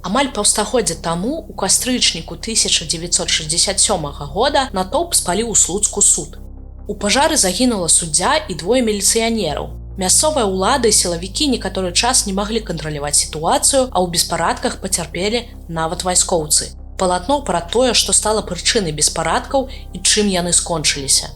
Амаль паўстагоддзя таму у кастрычніку 1967 года натоўп спаліў у Слуцку суд. У пажары загінула суддзя і двое міліцыянераў. Мясцовая ўлада і сілавікі некаторы час не маглі кантраляваць сітуацыю, а ў беспарадках пацярпелі нават вайскоўцы. Палатно пра тое, што стала прычынай беспарадкаў і чым яны скончыліся.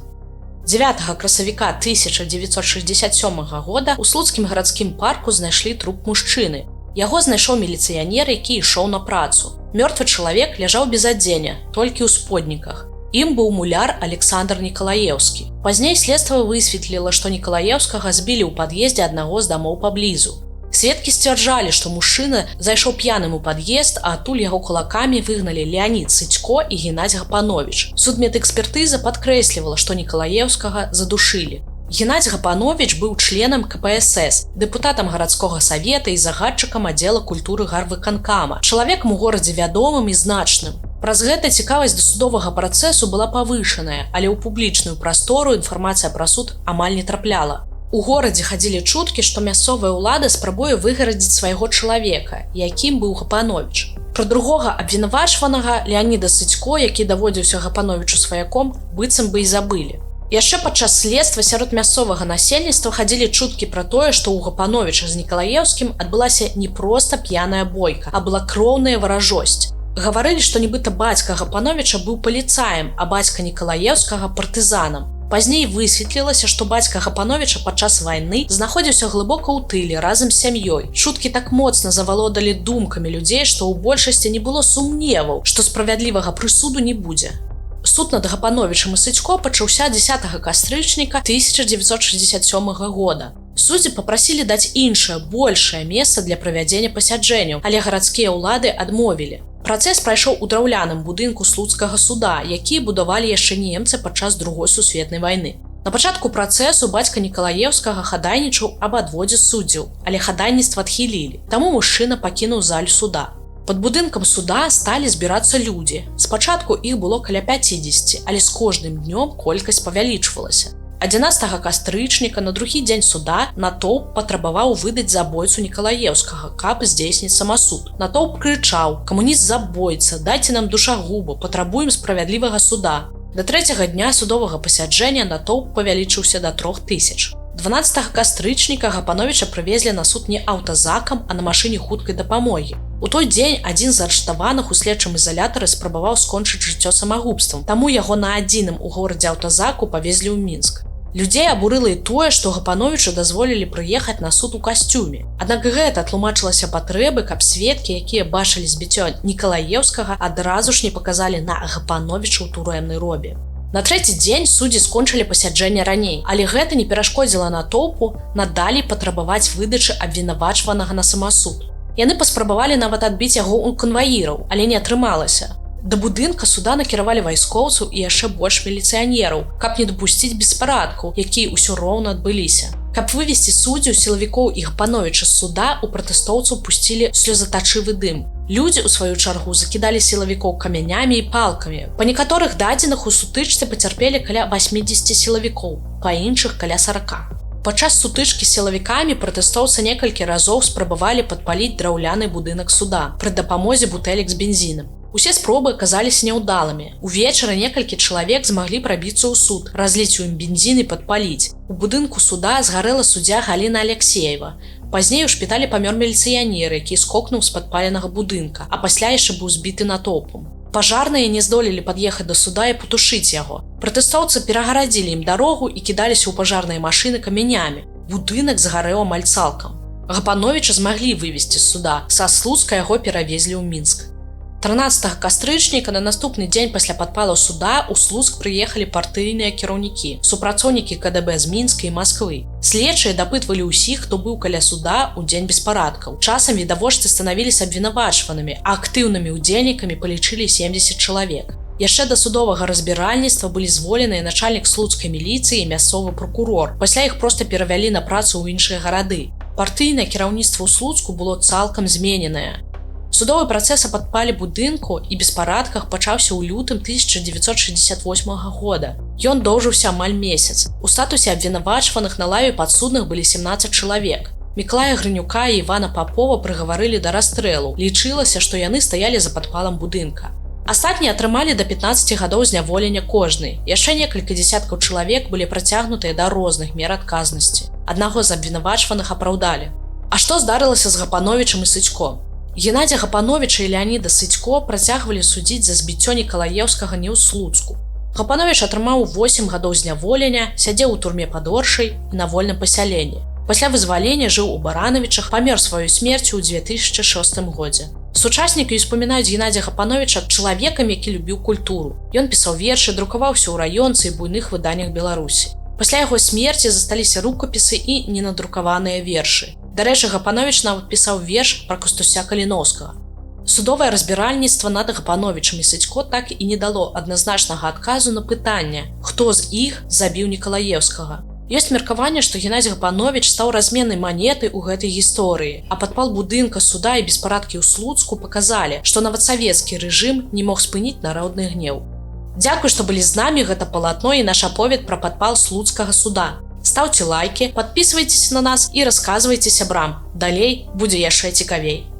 9 красавіка 1967 года у слуцкім гарадскім парку знайшлі труп мужчыны. Яго знайшоў міліцыянер, які ішоў на працу. Мёртвы чалавек ляжаў без адзення, толькі ў сподніках. Ім быў муляр Александр Нікалаеўскі. Пазней следства высветліла, што Нікалаеўскага збілі ў пад'ездзе аднаго з дамоў паблізу. Сведкі сцвярджалі, што мужчына зайшоў п'яным у пад'езд, а адтуль яго кулакамі выгналі Леонід Сыцько і Геннадзь Гапанович. Судмедэкспертыза падкрэслівала, што Нікалаеўскага задушылі. Геннадзь Гапанович быў членам КПСС, дэпутатам гарадскога савета і загадчыкам аддзела культуры гарвыканкама, чалавекам у горадзе вядомым і значным. Праз гэта цікавасць да судовага працэсу была павышаная, але ў публічную прастору інфармацыя пра суд амаль не трапляла. У горадзе хадзілі чуткі, што мясцовая ўлада спрабуе выгарадзіць свайго чалавека, якім быў Гапанович. Пра другога абвінавачванага Леоніда Сыцько, які даводзіўся Гапановичу сваяком, быццам бы і забылі. Яшчэ падчас следства сярод мясцовага насельніцтва хадзілі чуткі пра тое, што ў Гапановича з Нікалаеўскім адбылася не проста п'яная бойка, а была кроўная варажосць. Гаварылі, што нібыта бацька Гапановича быў паліцаем, а бацька Нікалаеўскага партызанам. Пазней высветлілася, што бацька Гапановича падчас вайны знаходзіўся глыбока ў тыле разам з сям'ёй. Чуткі так моцна завалодалі думкамі людзей, што ў большасці не было сумневаў, што справядлівага прысуду не будзе. Суд над Гапановичам і Сыцько пачаўся 10 кастрычніка 1967 года. Суддзі папрасілі даць іншае, большае месца для правядзення пасяджэнняў, але гарадскія ўлады адмовілі. Працэс прайшоў у драўляным будынку слуцкага суда, які будавалі яшчэ немцы падчас Другой сусветнай вайны. На пачатку працэсу бацька Нікалаеўскага хадайнічаў аб адводзе суддзяў, але хадайніцтва адхілілі, таму мужчына пакінуў залю суда. Пад будынкам суда сталі збірацца людзі. Спачатку іх было каля 50, але з кожным днём колькасць павялічвалася. 11 кастрычніка на другі дзень суда натоўп патрабаваў выдаць забойцу Нікалаеўскага, каб здзейсніць самасуд. Натоўп крычаў: «Камуніст забойца, дайце нам душагуба, патрабуем справядлівага суда». Да 3-го дня судовага пасяджэння натоўп павялічыўся да 3000. 12 кастрычніка Гапановича прывезлі на суд не аўтазакам, а на машыне хуткай дапамогі. У той дзень адзін з арыштаваных у следчым ізалятары спрабаваў скончыць жыццё самагубствам, таму яго на адзіным у горадзе аўтазаку павезлі ў Мінск. Людзей абурыла і тое, што Гапановичу дазволілі прыехаць на суд у касцюме. Аднак гэта тлумачылася патрэбы, каб сведкі, якія бачылі збіццё Нікалаеўскага, адразу ж не паказалі на Гапановича ў турэмнай робе. На 3-й дзень суддзі скончылі пасяджэнне раней, але гэта не перашкодзіла натоўпу надалей патрабаваць выдачы абвінавачванага на самасуд. Яны паспрабавалі нават адбіць яго ў канваіраў, але не атрымалася. Да будынка суда накіравалі вайскоўцаў і яшчэ больш міліцыянераў, каб не дапусціць беспарадкаў, якія ўсё роўна адбыліся. Каб вывесці суддзяў, сілавікоў і Гапановича з суда, у пратэстоўцаў пусцілі слёзатачывы дым. Людзі, у сваю чаргу, закідалі сілавікоў камянямі і палкамі. Па некаторых дадзеных у сутычцы пацярпелі каля 80 сілавікоў, па іншых каля 40. Падчас сутычкі з сілавікамі пратэстоўцы некалькі разоў спрабавалі падпаліць драўляны будынак суда пры дапамозе бутэлек з бензінам. Усе спробы аказаліся няўдалымі. Увечары некалькі чалавек змаглі прабіцца ў суд, разліць у ім бензін і падпаліць. У будынку суда згарэла суддзя Галіна Алексеева. Пазней у шпіталі памёр міліцыянер, які скокнуў з падпаленага будынка, а пасля яшчэ быў збіты натоўпам. Пажарныя не здолелі пад'ехаць да суда і патушыць яго. Пратэстоўцы перагарадзілі ім дарогу і кідаліся ў пажарныя машыны камянямі. Будынак згарэў амаль цалкам. Гапановича змаглі вывесці з суда. Са Слуцка яго перавезлі ў Мінск. 13 кастрычніка на наступны дзень пасля падпалу суда ў Слуцк прыехалі партыйныя кіраўнікі, супрацоўнікі КДБ з Мінска і Масквы. Следчыя дапытвалі ўсіх, хто быў каля суда ў дзень беспарадкаў. Часам відавочцы станавіліся абвінавачванымі, а актыўнымі ўдзельнікамі палічылі 70 чалавек. Яшчэ да судовага разбіральніцтва былі зволеныя начальнік слуцкай міліцыі і мясцовы прокурор. Пасля іх проста перавялі на працу ў іншыя гарады. Партыйнае кіраўніцтва ў Слуцку было цалкам змененае. Судовы працэс аб падпале будынку і беспарадках пачаўся ў лютым 1968 года. Ён доўжыўся амаль месяц. У статусе абвінавачваных на лаве падсудных былі 17 чалавек. Мікалая Грынюка і Івана Папова прыгаварылі да расстрэлу. Лічылася, што яны стаялі за падпалам будынка. Астатнія атрымалі да 15 гадоў зняволення кожны. Яшчэ некалькі дзесяткаў чалавек былі працягнутыя да розных мер адказнасці. Аднаго з абвінавачваных апраўдалі. А што здарылася з Гапановічам і Сыцько? Геннадзя Гапановіча і Леаніда Сыцько працягвалі судзіць за збіццё Нікалаеўскага не ў Слуцку. Гапановіч атрымаў 8 гадоў зняволення, сядзеў у турме пад Оршай і на вольным пасяленні. Пасля вызвалення жыў у Баранавічах, памёр сваёй смерцю ў 2006 годзе. Сучаснікі успамінаюць Геннадзя Гапановіча чалавекам, які любіў культуру. Ён пісаў вершы, друкаваўся ў раёнцы і буйных выданнях Беларусі. Пасля яго смерці засталіся рукапісы і ненадрукаваныя вершы. Дарэчы, Гапановіч нават пісаў верш пра Кастуся Каліноўскага. Судовае разбіральніцтва над Гапановічам і Сыцько так і не дало адназначнага адказу на пытанне, хто з іх забіў Нікалаеўскага. Ёсць меркаванне, што Геннадзь Гапановіч стаў разменнай манетай у гэтай гісторыі, а падпал будынка суда і беспарадкі ў Слуцку паказалі, што нават савецкі рэжым не мог спыніць народны гнеў. Дзякуй, што былі з намі, гэта палатно і наш аповед пра падпал слуцкага суда. Стаўце лайкі, падпісвайцеся на нас і расказвайце сябрам. Далей будзе яшчэ цікавей.